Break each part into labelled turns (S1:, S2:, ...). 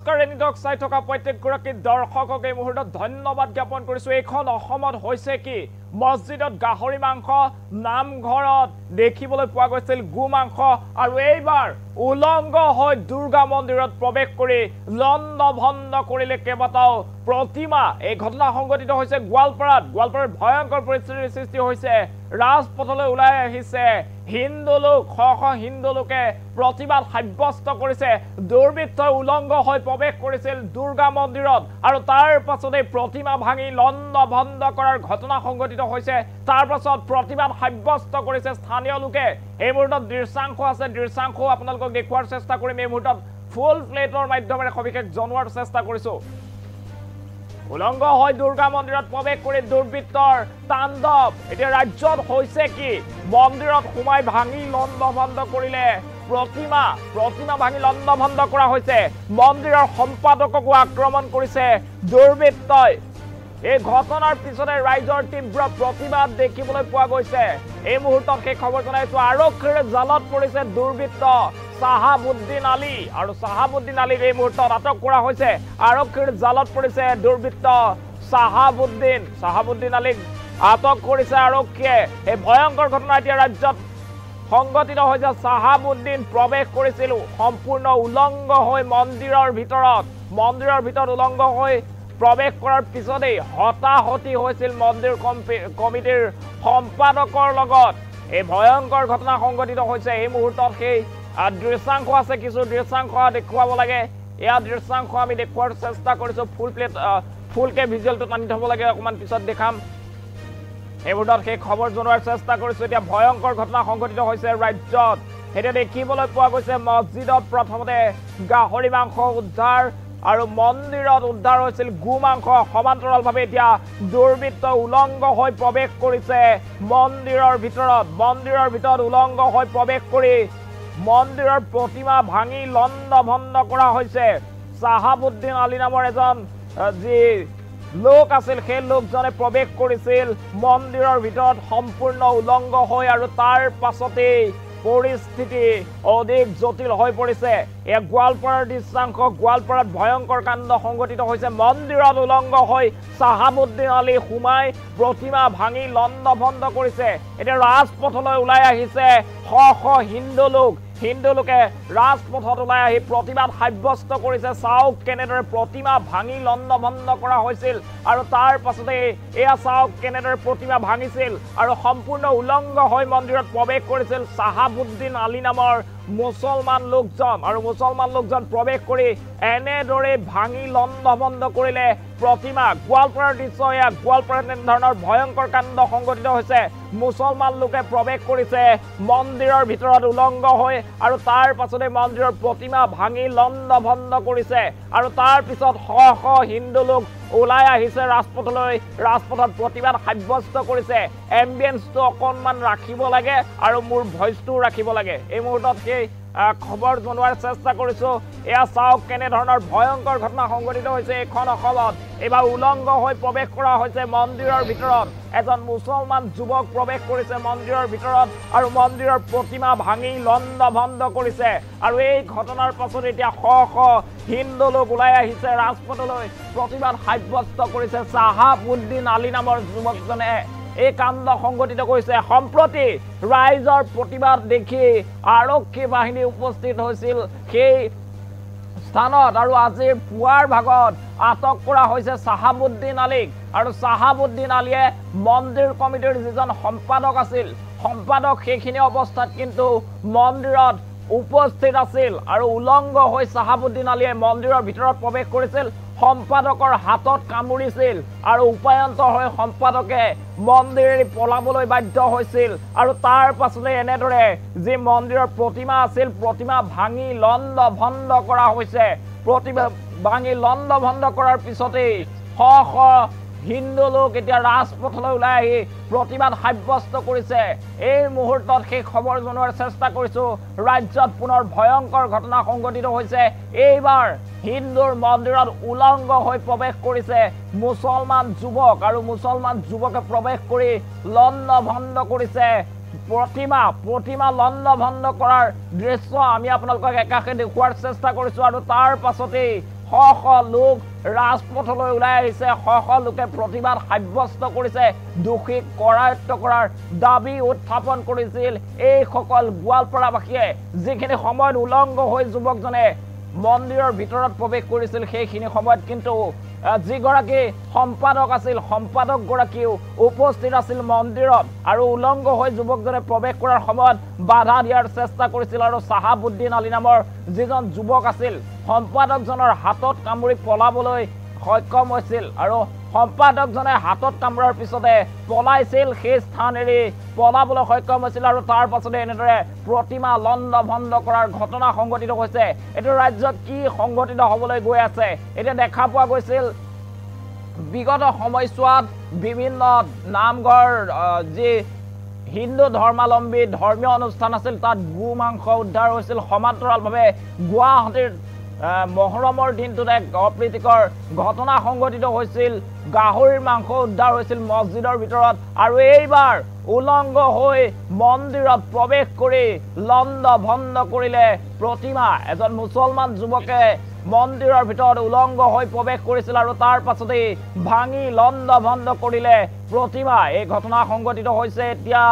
S1: নমস্কাৰ এনিডক চাই থকা প্ৰত্যেকগৰাকী দৰ্শকক এই মুহূৰ্তত ধন্যবাদ জ্ঞাপন কৰিছো। এইখন অসমত হৈছে কি মছজিদত গাহৰি মাংস, নামঘৰত দেখিবলৈ পোৱা গৈছিল গো মাংস, আৰু এইবাৰ উলংগ হৈ দুৰ্গা মন্দিৰত প্ৰৱেশ কৰি লণ্ড ভণ্ড কৰিলে কেইবাটাও প্ৰতিমা। এই ঘটনা সংঘটিত হৈছে গোৱালপাৰাত ভয়ংকৰ পৰিস্থিতিৰ সৃষ্টি হৈছে। ৰাজপথলৈ ওলাই আহিছে হিন্দু লোক, শ হিন্দু লোকে প্ৰতিবাদ সাব্যস্ত কৰিছে। দুৰ্বৃত্তই উলংগ হৈ প্ৰৱেশ কৰিছিল দুৰ্গা মন্দিৰত, আৰু তাৰ পাছতে প্ৰতিমা ভাঙি লণ্ড ভণ্ড কৰাৰ ঘটনা সংঘটিত হৈছে। তাৰ পাছত প্ৰতিবাদ সাব্যস্ত কৰিছে স্থানীয় লোকে। এই মুহূৰ্তত দৃশ্যাংশ আছে, দৃশ্যাংশ আপোনালোকক দেখুৱাৰ চেষ্টা কৰিম। এই মুহূৰ্তত ফুল প্লেটৰ মাধ্যমেৰে সবিশেষ জনোৱাৰ চেষ্টা কৰিছো। উলংগ হৈ দুৰ্গা মন্দিৰত প্ৰৱেশ কৰি দুৰ্বৃত্তৰ তাণ্ডৱ। এতিয়া ৰাজ্যত হৈছে কি মন্দিৰত সোমাই ভাঙি লণ্ড ভণ্ড কৰিলে প্ৰতিমা ভাঙি লণ্ড ভণ্ড কৰা হৈছে। মন্দিৰৰ সম্পাদককো আক্ৰমণ কৰিছে দুৰ্বৃত্তই। এই ঘটনাৰ পিছতে ৰাইজৰ তীব্ৰ প্ৰতিবাদ দেখিবলৈ পোৱা গৈছে। এই মুহূৰ্তত সেই খবৰ জনাইছো আৰক্ষীৰ জালত পৰিছে দুৰ্বৃত্ত চাহাবুদ্দিন আলী, আৰু চাহাবুদ্দিন আলীক এই মুহূৰ্তত আটক কৰা হৈছে। আৰক্ষীৰ জালত পৰিছে দুৰ্বৃত্ত চাহাবুদ্দিন আলীক আটক কৰিছে আৰক্ষীয়ে। এই ভয়ংকৰ ঘটনা এতিয়া ৰাজ্যত সংঘটিত হৈছে। চাহাবুদ্দিন প্ৰৱেশ কৰিছিল সম্পূৰ্ণ উলংগ হৈ মন্দিৰৰ ভিতৰত উলংগ হৈ প্ৰৱেশ কৰাৰ পিছতেই হতাহতি হৈছিল মন্দিৰ কমিটিৰ সম্পাদকৰ লগত। এই ভয়ংকৰ ঘটনা সংঘটিত হৈছে। এই মুহূৰ্তত সেই দৃশ্যাংশ আছে, কিছু দৃশ্যাংশ দেখুৱাব লাগে। এয়া দৃশ্যাংশ আমি দেখুৱাৰ চেষ্টা কৰিছো। ফুলকে ভিজুৱেলটো টানি থব লাগে, অকণমান পিছত দেখাম। এই মুহূৰ্তত সেই খবৰ জনোৱাৰ চেষ্টা কৰিছো। এতিয়া ভয়ংকৰ ঘটনা সংঘটিত হৈছে ৰাজ্যত। এতিয়া দেখিবলৈ পোৱা গৈছে মছজিদত প্ৰথমতে গাহৰি মাংস উদ্ধাৰ, আৰু মন্দিৰত উদ্ধাৰ হৈছিল গো মাংস। সমান্তৰালভাৱে এতিয়া দুৰ্বৃত্ত উলংগ হৈ প্ৰৱেশ কৰিছে মন্দিৰৰ ভিতৰত উলংগ হৈ প্ৰৱেশ কৰি মন্দিৰৰ প্ৰতিমা ভাঙি লণ্ড ভণ্ড কৰা হৈছে। চাহাবুদ্দিন আলী নামৰ এজন যি লোক আছিল, সেই লোকজনে প্ৰৱেশ কৰিছিল মন্দিৰৰ ভিতৰত সম্পূৰ্ণ উলংগ হৈ, আৰু তাৰ পাছতেই পৰিস্থিতি অধিক জটিল হৈ পৰিছে। এয়া গোৱালপাৰাৰ দৃশ্যাংশ। গোৱালপাৰাত ভয়ংকৰ কাণ্ড সংঘটিত হৈছে। মন্দিৰত উলংগ হৈ চাহাবুদ্দিন আলী সোমাই প্ৰতিমা ভাঙি লণ্ড ভণ্ড কৰিছে। এতিয়া ৰাজপথলৈ ওলাই আহিছে শ হিন্দু লোকে ৰাজপথত ওলাই আহি প্ৰতিবাদ সাব্যস্ত কৰিছে। চাওক কেনেদৰে প্ৰতিমা ভাঙি লণ্ড ভণ্ড কৰা হৈছিল, আৰু তাৰ পাছতে এয়া চাওক কেনেদৰে প্ৰতিমা ভাঙিছিল আৰু সম্পূৰ্ণ উলংগ হৈ মন্দিৰত প্ৰৱেশ কৰিছিল চাহাবুদ্দিন আলী নামৰ মুছলমান লোকজন। আৰু মুছলমান লোকজন প্ৰৱেশ কৰি এনেদৰে ভাঙি লণ্ড ভণ্ড কৰিলে প্ৰতিমা। গোৱালপাৰাৰ দৃশ্য এয়া। গোৱালপাৰাত এনেধৰণৰ ভয়ংকৰ কাণ্ড সংঘটিত হৈছে। মুছলমান লোকে প্ৰৱেশ কৰিছে মন্দিৰৰ ভিতৰত উলংগ হৈ, আৰু তাৰ পাছতে মন্দিৰৰ প্ৰতিমা ভাঙি লণ্ড ভণ্ড কৰিছে। আৰু তাৰ পিছত শ হিন্দু লোক ওলাই আহিছে ৰাজপথলৈ, ৰাজপথত প্ৰতিবাদ সাব্যস্ত কৰিছে। এম্বিয়েন্সটো অকণমান ৰাখিব লাগে আৰু মোৰ ভইচটোও ৰাখিব লাগে। এই মুহূৰ্তত সেই খবৰ জনোৱাৰ চেষ্টা কৰিছো। এয়া চাওক কেনেধৰণৰ ভয়ংকৰ ঘটনা সংঘটিত হৈছে এইখন অসমত। এইবাৰ উলংগ হৈ প্ৰৱেশ কৰা হৈছে মন্দিৰৰ ভিতৰত। এজন মুছলমান যুৱক প্ৰৱেশ কৰিছে মন্দিৰৰ ভিতৰত, আৰু মন্দিৰৰ প্ৰতিমা ভাঙি লণ্ড ভণ্ড কৰিছে। আৰু এই ঘটনাৰ পাছত এতিয়া শ হিন্দু লোক ওলাই আহিছে ৰাজপথলৈ, প্ৰতিবাদ সাব্যস্ত কৰিছে। চাহাবুদ্দিন আলী নামৰ যুৱকজনে এই কাণ্ড সংঘটিত কৰিছে। সম্প্ৰতি ৰাইজৰ প্ৰতিবাদ দেখি আৰক্ষী বাহিনী উপস্থিত হৈছিল সেই স্থানত, আৰু আজিৰ পুৱাৰ ভাগত আটক কৰা হৈছে চাহাবুদ্দিন আলীক। আৰু চাহাবুদ্দিন আলীয়ে মন্দিৰ কমিটিৰ যিজন সম্পাদক আছিল, সেইখিনি অৱস্থাত কিন্তু মন্দিৰত উপস্থিত আছিল, আৰু উলংগ হৈ চাহাবুদ্দিন আলীয়ে মন্দিৰৰ ভিতৰত প্ৰৱেশ কৰিছিল। সম্পাদকৰ হাতত কামুৰিছিল, আৰু উপায়ন্ত হৈ সম্পাদকে মন্দিৰ পলাবলৈ বাধ্য হৈছিল। আৰু তাৰ পাছতে এনেদৰে যি মন্দিৰৰ প্ৰতিমা আছিল, প্ৰতিমা ভাঙি লণ্ড ভণ্ড কৰা হৈছে। প্ৰতিমা ভাঙি লণ্ড ভণ্ড কৰাৰ পিছতেই শ হিন্দু লোক এতিয়া ৰাজপথলৈ ওলাই আহি প্ৰতিবাদ সাব্যস্ত কৰিছে। এই মুহূৰ্তত সেই খবৰ জনোৱাৰ চেষ্টা কৰিছো। ৰাজ্যত পুনৰ ভয়ংকৰ ঘটনা সংঘটিত হৈছে। এইবাৰ হিন্দুৰ মন্দিৰত উলংগ হৈ প্ৰৱেশ কৰিছে মুছলমান যুৱক, আৰু মুছলমান যুৱকে প্ৰৱেশ কৰি লণ্ড ভণ্ড কৰিছে প্ৰতিমা লণ্ড ভণ্ড কৰাৰ দৃশ্য আমি আপোনালোকক একাষে দেখুৱাৰ চেষ্টা কৰিছো। আৰু তাৰ পাছতেই শ লোক ৰাজপথলৈ ওলাই আহিছে শ লোকে প্ৰতিবাদ সাব্যস্ত কৰিছে দোষীক কৰায়ত্ব কৰাৰ দাবী উত্থাপন কৰিছিল এই সকল গোৱালপাৰাবাসীয়ে যিখিনি সময়ত উলংঘ হৈ যুৱকজনে মন্দিৰৰ ভিতৰত প্ৰৱেশ কৰিছিল সেইখিনি সময়ত কিন্তু যিগৰাকী সম্পাদক আছিল সম্পাদক গৰাকীও উপস্থিত আছিল মন্দিৰত আৰু উলংঘ হৈ যুৱকজনে প্ৰৱেশ কৰাৰ সময়ত বাধা দিয়াৰ চেষ্টা কৰিছিল আৰু চাহাবুদ্দিন আলী নামৰ যিজন যুৱক আছিল সম্পাদকজনৰ হাতত কামুৰি পলাবলৈ সক্ষম হৈছিল আৰু সম্পাদকজনে হাতত কামুৰাৰ পিছতে পলাইছিল সেই স্থান এৰি পলাবলৈ সক্ষম হৈছিল আৰু তাৰ পাছতে এনেদৰে প্ৰতিমা লণ্ড ভণ্ড কৰাৰ ঘটনা সংঘটিত হৈছে এইটো ৰাজ্যত কি সংঘটিত হ'বলৈ গৈ আছে এতিয়া দেখা পোৱা গৈছিল বিগত সময়ছোৱাত বিভিন্ন নামঘৰ যি হিন্দু ধৰ্মাৱলম্বী ধৰ্মীয় অনুষ্ঠান আছিল তাত গো মাংস উদ্ধাৰ হৈছিল সমান্তৰালভাৱে গুৱাহাটীৰ মহৰমৰ দিনটোত এক অপ্ৰীতিকৰ ঘটনা সংঘটিত হৈছিল গাহৰিৰ মাংস উদ্ধাৰ হৈছিল মছজিদৰ ভিতৰত আৰু এইবাৰ উলংঘ হৈ মন্দিৰত প্ৰৱেশ কৰি লণ্ড ভণ্ড কৰিলে প্ৰতিমা এজন মুছলমান যুৱকে মন্দিৰৰ ভিতৰত উলংঘ হৈ প্ৰৱেশ কৰিছিল আৰু তাৰ পাছতেই ভাঙি লণ্ড ভণ্ড কৰিলে প্ৰতিমা এই ঘটনা সংঘটিত হৈছে এতিয়া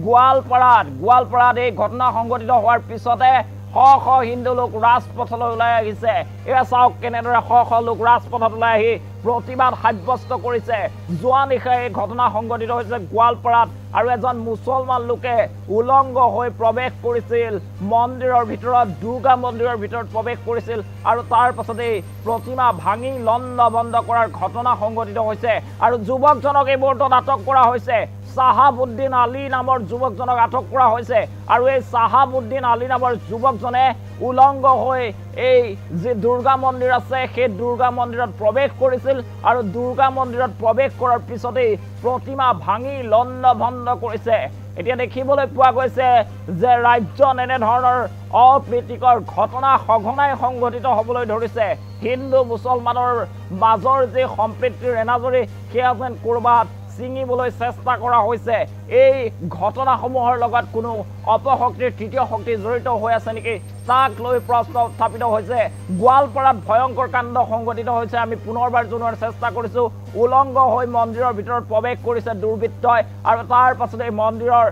S1: গোৱালপাৰাত এই ঘটনা সংঘটিত হোৱাৰ পিছতে শ হিন্দু লোক ৰাজপথলৈ ওলাই আহিছে এয়া চাওক কেনেদৰে শ লোক ৰাজপথত ওলাই আহি প্ৰতিবাদ সাব্যস্ত কৰিছে যোৱা নিশাই এই ঘটনা সংঘটিত হৈছে গোৱালপাৰাত আৰু এজন মুছলমান লোকে উলংঘ হৈ প্ৰৱেশ কৰিছিল মন্দিৰৰ ভিতৰত দুৰ্গা মন্দিৰৰ ভিতৰত প্ৰৱেশ কৰিছিল আৰু তাৰ পাছতেই প্ৰতিমা ভাঙি লণ্ড ভণ্ড কৰাৰ ঘটনা সংঘটিত হৈছে আৰু যুৱকজনক এই মুহূৰ্তত আটক কৰা হৈছে চাহাবুদ্দিন আলী নামৰ যুৱকজনক আটক কৰা হৈছে আৰু এই চাহাবুদ্দিন আলী নামৰ যুৱকজনে উলংঘ হৈ এই যে দুৰ্গা মন্দিৰ আছে সেই দুৰ্গা মন্দিৰত প্ৰৱেশ কৰিছিল আৰু দুৰ্গা মন্দিৰত প্ৰৱেশ কৰাৰ পিছতেই প্ৰতিমা ভাঙি লণ্ড ভণ্ড কৰিছে এতিয়া দেখিবলৈ পোৱা গৈছে যে ৰাজ্যত এনে ধৰণৰ অপ্ৰীতিকৰ ঘটনা সঘনাই সংঘটিত হ'বলৈ ধৰিছে হিন্দু মুছলমানৰ মাজৰ যে সম্প্ৰীতিৰ এনাজৰী সেয়া যেন ক'ৰবাত ছিঙিবলৈ চেষ্টা কৰা হৈছে এই ঘটনাসমূহৰ লগত কোনো অপশক্তিৰ তৃতীয় শক্তি জড়িত হৈ আছে নেকি তাক লৈ প্ৰশ্ন উত্থাপিত হৈছে গোৱালপাৰাত ভয়ংকৰ কাণ্ড সংঘটিত হৈছে আমি পুনৰবাৰ জনোৱাৰ চেষ্টা কৰিছোঁ উলংঘ হৈ মন্দিৰৰ ভিতৰত প্ৰৱেশ কৰিছে দুৰ্বৃত্তই আৰু তাৰ পাছতে মন্দিৰৰ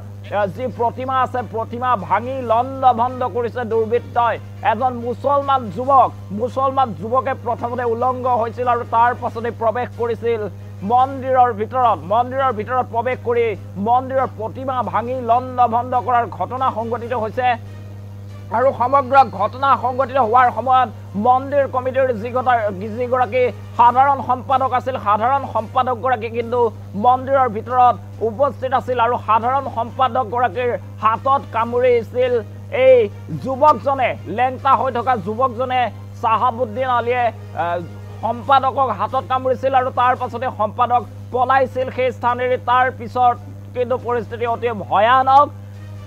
S1: যি প্ৰতিমা আছে প্ৰতিমা ভাঙি লণ্ড ভণ্ড কৰিছে দুৰ্বৃত্তই এজন মুছলমান যুৱকে প্ৰথমতে উলংঘ হৈছিল আৰু তাৰ পাছতে প্ৰৱেশ কৰিছিল মন্দিৰৰ ভিতৰত প্ৰৱেশ কৰি মন্দিৰৰ প্ৰতিমা ভাঙি লণ্ড ভণ্ড কৰাৰ ঘটনা সংঘটিত হৈছে আৰু সমগ্ৰ ঘটনা সংঘটিত হোৱাৰ সময়ত মন্দিৰ কমিটিৰ যিগৰাকী সাধাৰণ সম্পাদক আছিল সাধাৰণ সম্পাদকগৰাকী কিন্তু মন্দিৰৰ ভিতৰত উপস্থিত আছিল আৰু সাধাৰণ সম্পাদকগৰাকীৰ হাতত কামুৰিছিল এই যুৱকজনে লেংটা হৈ থকা যুৱকজনে চাহাবুদ্দিন আলীয়ে সম্পাদকক হাতত কামুৰিছিল আৰু তাৰ পাছতে সম্পাদক পলাইছিল সেই স্থানেৰে তাৰ পিছত কিন্তু পৰিস্থিতি অতি ভয়ানক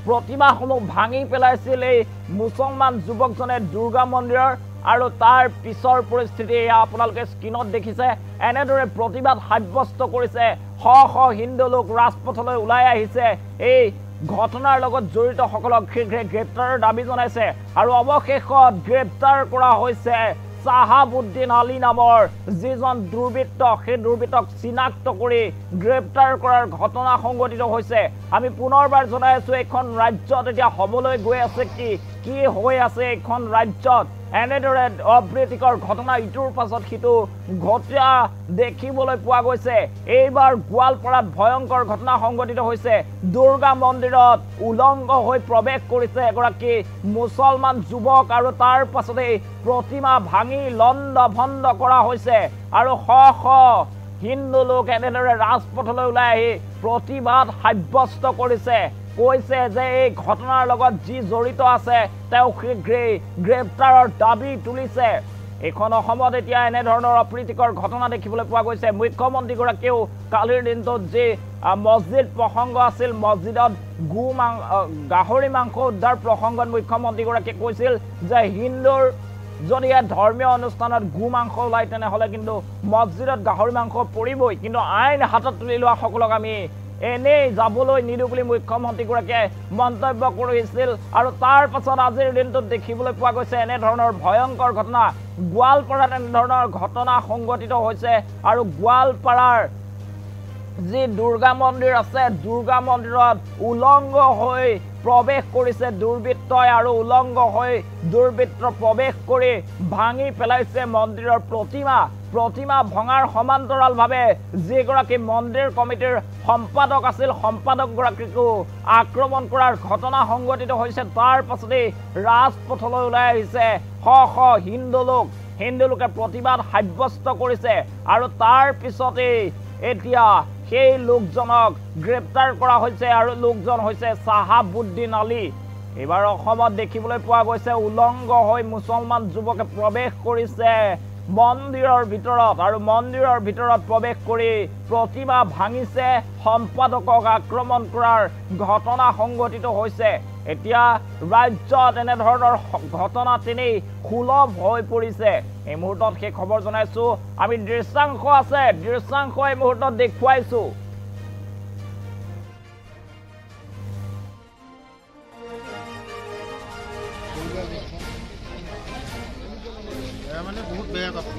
S1: প্ৰতিমাসমূহ ভাঙি পেলাইছিল এই মুছলমান যুৱকজনে দুৰ্গা মন্দিৰৰ আৰু তাৰ পিছৰ পৰিস্থিতি এয়া আপোনালোকে স্ক্ৰীনত দেখিছে এনেদৰে প্ৰতিবাদ সাব্যস্ত কৰিছে শ হিন্দু লোক ৰাজপথলৈ ওলাই আহিছে এই ঘটনাৰ লগত জড়িত সকলক শীঘ্ৰে গ্ৰেপ্তাৰৰ দাবী জনাইছে আৰু অৱশেষত গ্ৰেপ্তাৰ কৰা হৈছে চাহাবুদ্দিন আলী নামৰ যিজন দুৰ্বৃত্ত সেই দুৰ্বৃত্তক চিনাক্ত কৰি গ্ৰেপ্তাৰ কৰাৰ ঘটনা সংঘটিত হৈছে আমি পুনৰবাৰ জনাই আছো এখন ৰাজ্যত এতিয়া হ'বলৈ গৈ আছে কি হৈ আছে এখন ৰাজ্যত এনেদৰে অপ্ৰীতিকৰ ঘটনা ইটোৰ পাছত সিটো ঘটা দেখিবলৈ পোৱা গৈছে এইবাৰ গোৱালপাৰাত ভয়ংকৰ ঘটনা সংঘটিত হৈছে দুৰ্গা মন্দিৰত উলংঘ হৈ প্ৰৱেশ কৰিছে এগৰাকী মুছলমান যুৱক আৰু তাৰ পাছতেই প্ৰতিমা ভাঙি লণ্ড ভণ্ড কৰা হৈছে আৰু শ হিন্দু লোক এনেদৰে ৰাজপথলৈ ওলাই আহি প্ৰতিবাদ সাব্যস্ত কৰিছে কৈছে যে এই ঘটনাৰ লগত যি জড়িত আছে তেওঁ শীঘ্ৰেই গ্ৰেপ্তাৰৰ দাবী তুলিছে এখন অসমত এতিয়া এনে ধৰণৰ অপ্ৰীতিকৰ ঘটনা দেখিবলৈ পোৱা গৈছে মুখ্যমন্ত্ৰীগৰাকীয়েও কালিৰ দিনটোত যি মছজিদ প্ৰসংগ আছিল মছজিদত গাহৰি মাংস উদ্ধাৰ প্ৰসংগত মুখ্যমন্ত্ৰীগৰাকীয়ে কৈছিল যে হিন্দুৰ যদি ধৰ্মীয় অনুষ্ঠানত গো মাংস ওলায় তেনেহ'লে কিন্তু মছজিদত গাহৰি মাংস পৰিবই কিন্তু আইন হাতত তুলি লোৱা সকলক আমি এনেই যাবলৈ নিদিওঁ বুলি মুখ্যমন্ত্ৰীগৰাকীয়ে মন্তব্য কৰিছিল। আৰু তাৰ পাছত আজিৰ দিনটোত দেখিবলৈ পোৱা গৈছে এনেধৰণৰ ভয়ংকৰ ঘটনা। গোৱালপাৰাত এনেধৰণৰ ঘটনা সংঘটিত হৈছে আৰু গোৱালপাৰাৰ যি দুৰ্গা মন্দিৰ আছে, দুৰ্গা মন্দিৰত উলংগ হৈ প্ৰৱেশ কৰিছে দুৰ্বৃত্তই আৰু উলংগ হৈ দুৰ্বৃত্ত প্ৰৱেশ কৰি ভাঙি পেলাইছে মন্দিৰৰ প্ৰতিমা ভঙাৰ সমান্তৰালভাৱে যিগৰাকী মন্দিৰ কমিটিৰ সম্পাদক আছিল, সম্পাদকগৰাকীকো আক্ৰমণ কৰাৰ ঘটনা সংঘটিত হৈছে। তাৰ পাছতেই ৰাজপথলৈ ওলাই আহিছে শ শ হিন্দু লোকে প্ৰতিবাদ সাব্যস্ত কৰিছে আৰু তাৰ পিছতেই এতিয়া সেই লোকজনক গ্ৰেপ্তাৰ কৰা হৈছে আৰু লোকজন হৈছে চাহাবুদ্দিন আলী। এইবাৰ অসমত দেখিবলৈ পোৱা গৈছে উলংগ হৈ মুছলমান যুৱকে প্ৰৱেশ কৰিছে মন্দিৰৰ ভিতৰত আৰু মন্দিৰৰ ভিতৰত প্ৰৱেশ কৰি প্ৰতিমা ভাঙিছে, সম্পাদকক আক্ৰমণ কৰাৰ ঘটনা সংঘটিত হৈছে। এতিয়া ৰাজ্যত এনেধৰণৰ ঘটনা তেনেই সুলভ হৈ পৰিছে। এই মুহূৰ্তত সেই খবৰ জনাইছো, আমি দৃশ্যাংশ আছে, দৃশ্যাংশ এই মুহূৰ্তত দেখুৱাইছো।
S2: মানে বহুত বেয়া কথা।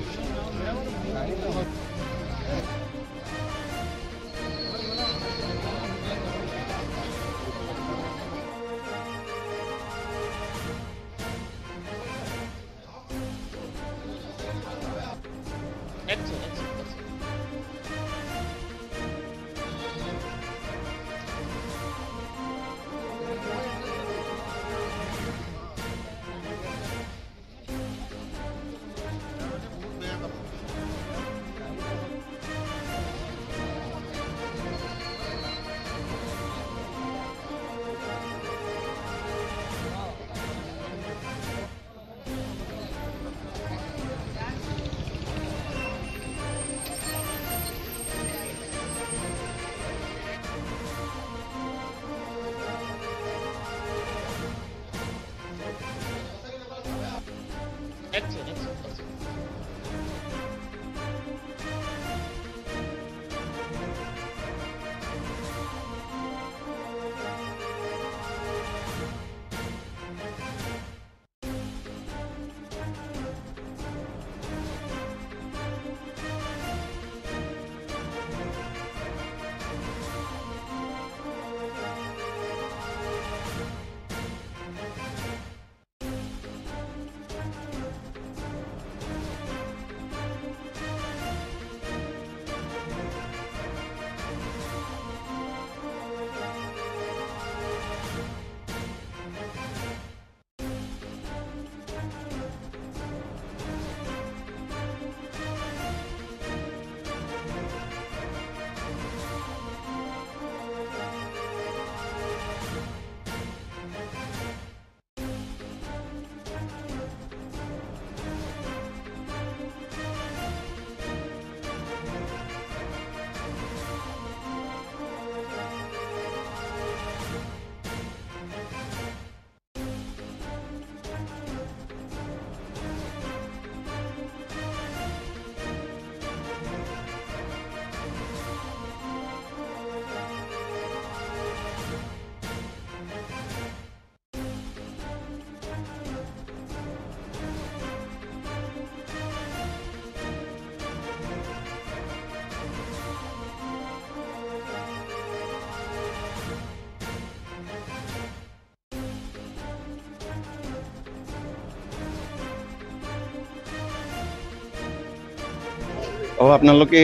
S3: আপোনালোকে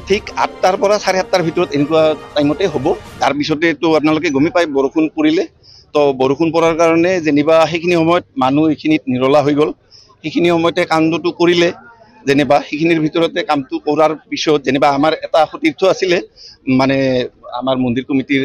S3: ঠিক 8টাৰ পৰা 7:30টাৰ ভিতৰত এনেকুৱা টাইমতে হ'ব। তাৰপিছতেতো আপোনালোকে গমেই পায় বৰষুণ পৰিলে, তো বৰষুণ পৰাৰ কাৰণে যেনিবা সেইখিনি সময়ত মানুহ এইখিনিত নিৰলা হৈ গ'ল। সেইখিনি সময়তে কামটো কৰিলে, যেনিবা সেইখিনিৰ ভিতৰতে কামটো কৰাৰ পিছত যেনিবা আমাৰ এটা সতীৰ্থ আছিলে, মানে আমাৰ মন্দিৰ কমিটিৰ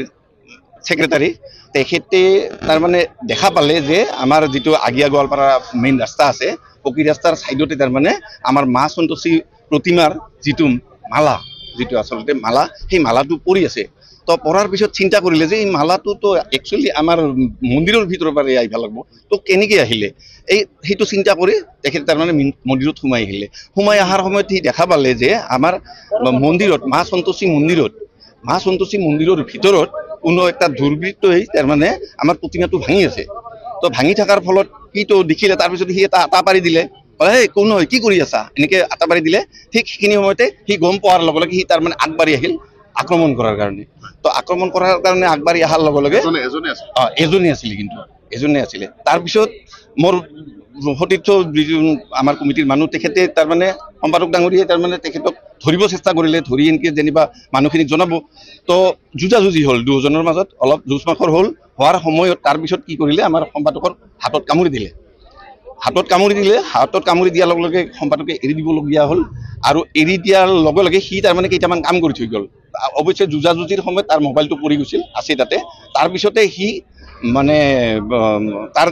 S3: সেক্ৰেটাৰী, তেখেতে তাৰমানে দেখা পালে যে আমাৰ যিটো আগিয়া গোৱালপাৰা মেইন ৰাস্তা আছে, পকী ৰাস্তাৰ ছাইডতে তাৰমানে আমাৰ মা সন্তোষী প্ৰতিমাৰ যিটো মালা, যিটো আচলতে মালা, সেই মালাটো পৰি আছে। তো পৰাৰ পিছত চিন্তা কৰিলে যে এই মালাটোতো একচুৱেলি আমাৰ মন্দিৰৰ ভিতৰৰ পৰা আহিব লাগিব, তো কেনেকৈ আহিলে সেইটো চিন্তা কৰি তেখেতে তাৰমানে মন্দিৰত সোমাই আহিলে। সোমাই অহাৰ সময়ত সি দেখা পালে যে আমাৰ মন্দিৰত, মা সন্তোষী মন্দিৰত মা সন্তোষী মন্দিৰৰ ভিতৰত কোনো এটা দুৰ্বৃত্তই তাৰমানে আমাৰ প্ৰতিমাটো ভাঙি আছে। তো ভাঙি থকাৰ ফলত সিটো দেখিলে, তাৰপিছত সি এটা আটা পাৰি দিলে, হে কোন হয় কি কৰি আছা, এনেকৈ আটা পাৰি দিলে। ঠিক সেইখিনি সময়তে সি গম পোৱাৰ লগে লগে সি তাৰমানে আগবাঢ়ি আহিল আক্ৰমণ কৰাৰ কাৰণে। তো আক্ৰমণ কৰাৰ কাৰণে আগবাঢ়ি অহাৰ লগে লগে এজনে আছিলে, কিন্তু এজনে আছিলে। তাৰপিছত মোৰ সতীৰ্থ আমাৰ কমিটিৰ মানুহ, তেখেতে তাৰমানে সম্পাদক ডাঙৰীয়াই তাৰমানে তেখেতক ধৰিব চেষ্টা কৰিলে, ধৰি এনেকৈ যেনিবা মানুহখিনিক জনাব। তো যুঁজাযুঁজি হ'ল, দুজনৰ মাজত অলপ যুঁজ মাখৰ হ'ল। হোৱাৰ সময়ত তাৰপিছত কি কৰিলে, আমাৰ সম্পাদকৰ হাতত কামুৰি দিলে। হাতত কামুৰি দিয়াৰ লগে লগে সম্পাদকে এৰি দিবলগীয়া হ'ল। আৰু এৰি দিয়াৰ লগে লগে সি তাৰমানে কেইটামান কাম কৰি থৈ গ'ল। অৱশ্যে যুঁজাযুঁজিৰ সময়ত তাৰ মোবাইলটো পৰি গৈছিল, আছে তাতে। তাৰপিছতে সি মানে তাৰ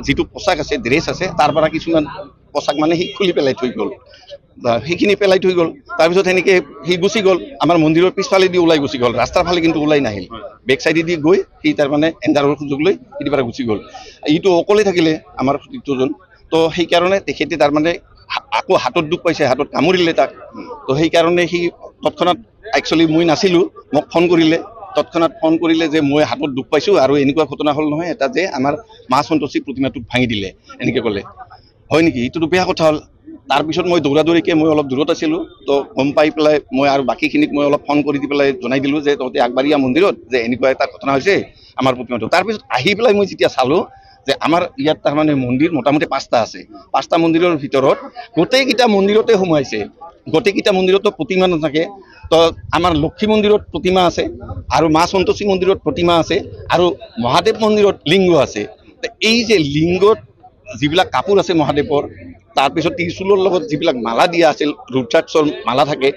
S3: যিটো পোচাক আছে, ড্ৰেছ আছে, তাৰ পৰা কিছুমান পোচাক মানে সি খুলি পেলাই থৈ গ'ল। সেইখিনি পেলাই থৈ গ'ল। তাৰপিছত সেনেকৈ সি গুচি গ'ল, আমাৰ মন্দিৰৰ পিছফালেদি ওলাই গুচি গ'ল, ৰাস্তাৰ ফালে কিন্তু ওলাই নাহিল। বেক চাইডেদি গৈ সি তাৰমানে এণ্ডাৰৰ সুযোগ লৈ সিটোৰ পৰা গুচি গ'ল। ইটো অকলে থাকিলে আমাৰ সতীৰ্থজন। তো সেইকাৰণে তেখেতে তাৰমানে আকৌ হাতত দুখ পাইছে, হাতত কামুৰিলে তাক। তো সেইকাৰণে সি তৎক্ষণাত, একচুৱেলি মই নাছিলোঁ, মোক ফোন কৰিলে, তৎক্ষণাত ফোন কৰিলে যে মই হাতত দুখ পাইছোঁ আৰু এনেকুৱা ঘটনা হ'ল নহয় এটা, যে আমাৰ মা সন্তোষী প্ৰতিমাটোক ভাঙি দিলে, এনেকৈ ক'লে। হয় নেকি, এইটোতো বেয়া কথা হ'ল। তাৰপিছত মই দৌৰাদৌৰিকৈ মই অলপ দূৰত আছিলোঁ। তো গম পাই পেলাই মই আৰু বাকীখিনিক মই অলপ ফোন কৰি দি পেলাই জনাই দিলোঁ যে তহঁতে আগবাঢ়িয়া মন্দিৰত, যে এনেকুৱা এটা ঘটনা হৈছে আমাৰ প্ৰতিমাটো। তাৰপিছত আহি পেলাই মই যেতিয়া চালোঁ যে আমাৰ ইয়াত তাৰমানে মন্দিৰ মোটামুটি 5টা আছে। 5টা মন্দিৰৰ ভিতৰত গোটেইকেইটা মন্দিৰতে সোমাইছে, গোটেইকেইটা মন্দিৰতো প্ৰতিমা নাথাকে। তো আমাৰ লক্ষী মন্দিৰত প্ৰতিমা আছে, আৰু মা সন্তোষী মন্দিৰত প্ৰতিমা আছে, আৰু মহাদেৱ মন্দিৰত লিংগ আছে। এই যে লিংগত যিবিলাক কাপোৰ আছে মহাদেৱৰ, তাৰপিছত ত্ৰিশূলৰ লগত যিবিলাক মালা দিয়া আছিল, ৰুদ্ৰাক্ষৰ মালা থাকে।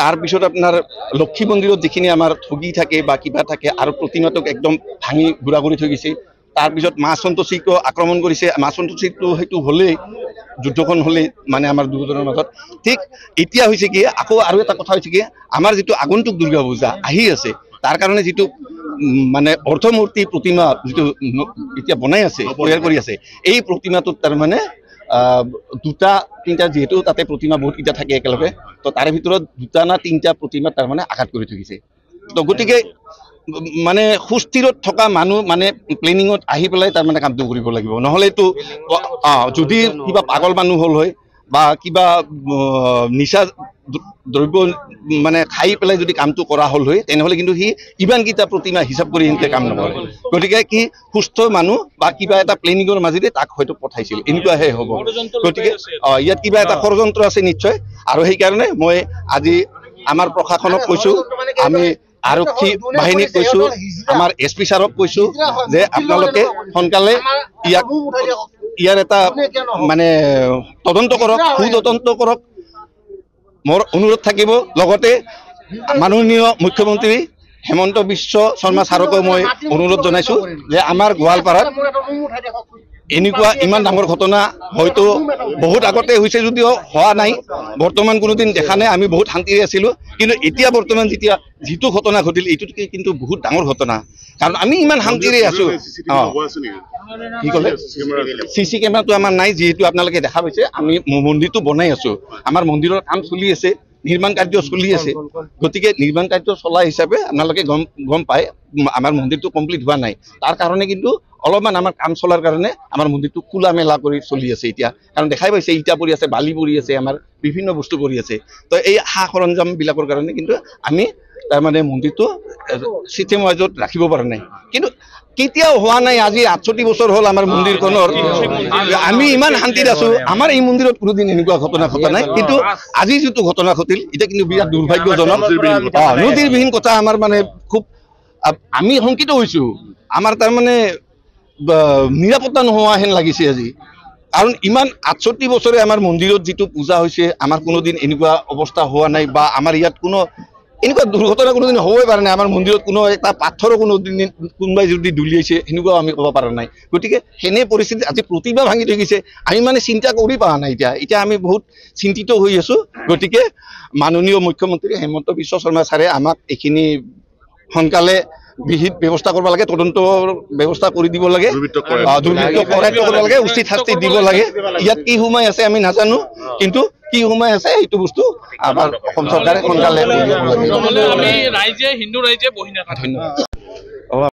S3: তাৰপিছত আপোনাৰ লক্ষী মন্দিৰত যিখিনি আমাৰ ঠগী থাকে বা কিবা থাকে, আৰু প্ৰতিমাটোক একদম ভাঙি গুড়া কৰি থৈ গৈছে। তাৰপিছত মা সন্তোষীকো আক্ৰমণ কৰিছে। মা সন্তোষীটো সেইটো হ'লেই, যুদ্ধখন হ'লেই মানে আমাৰ দুজনৰ মাজত। ঠিক এতিয়া হৈছে কি, আকৌ আৰু এটা কথা হৈছে কি, আমাৰ যিটো আগন্তুক দুৰ্গা পূজা আহি আছে, তাৰ কাৰণে যিটো মানে অৰ্থমূৰ্তি প্ৰতিমা যিটো এতিয়া বনাই আছে, তৈয়াৰ কৰি আছে, এই প্ৰতিমাটোত তাৰমানে 2টা 3টা, যিহেতু তাতে প্ৰতিমা বহুতকেইটা থাকে একেলগে, তো তাৰে ভিতৰত 2টা না 3টা প্ৰতিমা তাৰমানে আঘাত কৰি থৈ গৈছে। তো গতিকে মানে সুস্থিৰত থকা মানুহ মানে প্লেনিঙত আহি পেলাই তাৰমানে কামটো কৰিব লাগিব। নহ'লেতো যদি কিবা পাগল মানুহ হ'ল হয় বা কিবা নিচা দ্ৰব্য মানে খাই পেলাই যদি কামটো কৰা হ'ল হয়, তেনেহ'লে কিন্তু সি ইমানকেইটা প্ৰতিমা হিচাপ কৰি সিহঁতে কাম নকৰে। গতিকে কি সুস্থ মানুহ বা কিবা এটা প্লেনিঙৰ মাজেদি তাক হয়তো পঠাইছিল, এনেকুৱাহে হ'ব। গতিকে ইয়াত কিবা এটা ষড়যন্ত্ৰ আছে নিশ্চয়। আৰু সেইকাৰণে মই আজি আমাৰ প্ৰশাসনক কৈছোঁ, আমি আৰক্ষী বাহিনীক কৈছোঁ, আমাৰ SP ছাৰক কৈছোঁ যে আপোনালোকে সোনকালে ইয়াৰ এটা মানে তদন্ত কৰক, সুতদন্ত কৰক, মোৰ অনুৰোধ থাকিব। লগতে মাননীয় মুখ্যমন্ত্ৰী হেমন্ত বিশ্ব শৰ্মা ছাৰকো মই অনুৰোধ জনাইছোঁ যে আমাৰ গোৱালপাৰাত এনেকুৱা ইমান ডাঙৰ ঘটনা হয়তো বহুত আগতে হৈছে যদিও হোৱা নাই, বৰ্তমান কোনোদিন দেখা নাই। আমি বহুত শান্তিৰে আছিলোঁ, কিন্তু এতিয়া বৰ্তমান যেতিয়া যিটো ঘটনা ঘটিল, এইটোতকৈ কিন্তু বহুত ডাঙৰ ঘটনা। কাৰণ আমি ইমান শান্তিৰে আছোঁ। কি ক'লে? CC কেমেৰাটো আমাৰ নাই, যিহেতু আপোনালোকে দেখা পাইছে আমি মন্দিৰটো বনাই আছোঁ, আমাৰ মন্দিৰৰ কাম চলি আছে, নিৰ্মাণ কাৰ্য চলি আছে। গতিকে নিৰ্মাণ কাৰ্য চলা হিচাপে আপোনালোকে গম পায় আমাৰ মন্দিৰটো কমপ্লিট হোৱা নাই। তাৰ কাৰণে কিন্তু অলপমান আমাৰ কাম চলাৰ কাৰণে আমাৰ মন্দিৰটো খোলা মেলা কৰি চলি আছে এতিয়া। কাৰণ দেখাই পাইছে ইটা পৰি আছে, বালি পৰি আছে, আমাৰ বিভিন্ন বস্তু পৰি আছে। তো এই সা সৰঞ্জামবিলাকৰ কাৰণে কিন্তু আমি তাৰমানে মন্দিৰটো চিষ্টেম ৱাইজত ৰাখিব পৰা নাই। কিন্তু কেতিয়াও হোৱা নাই, আজি 68 বছৰ হ'ল আমাৰ মন্দিৰখনৰ, আমি ইমান শান্তিত আছোঁ। আমাৰ এই মন্দিৰত কোনোদিন এনেকুৱা ঘটনা ঘটা নাই, কিন্তু আজি যিটো ঘটনা ঘটিল এতিয়া কিন্তু বিৰাট দুৰ্ভাগ্যজনক, নজিৰবিহীন কথা। আমাৰ মানে খুব আমি শংকিত হৈছোঁ। আমাৰ তাৰমানে নিৰাপত্তা নোহোৱা হেন লাগিছে আজি। কাৰণ ইমান 68 বছৰে আমাৰ মন্দিৰত যিটো পূজা হৈছে, আমাৰ কোনোদিন এনেকুৱা অৱস্থা হোৱা নাই, বা আমাৰ ইয়াত কোনো এনেকুৱা দুৰ্ঘটনা কোনোদিন হ'বই পৰা নাই। আমাৰ মন্দিৰত কোনো এটা পাথৰো কোনোদিন কোনোবাই যদি দলিয়াইছে সেনেকুৱাও আমি ক'ব পৰা নাই। গতিকে সেনে পৰিস্থিতি আজি প্ৰতিমা ভাঙি থৈ গৈছে, আমি মানে চিন্তা কৰি পোৱা নাই। এতিয়া আমি বহুত চিন্তিত হৈ আছোঁ। গতিকে মাননীয় মুখ্যমন্ত্ৰী হেমন্ত বিশ্ব শৰ্মা ছাৰে আমাক এইখিনি সোনকালে বিহিত ব্যৱস্থা কৰিব লাগে, তদন্তৰ ব্যৱস্থা কৰি দিব লাগে, দুৰ্বৃত্ত কৰায়ত্ব কৰিব লাগে, উচিত শাস্তি দিব লাগে। ইয়াত কি সোমাই আছে আমি নাজানো, কিন্তু কি সোমাই আছে সেইটো বস্তু আমাৰ অসম চৰকাৰে সোনকালে
S4: আমি ৰাইজে হিন্দু ৰাইজে বহি নাথাকো।
S3: ধন্যবাদ।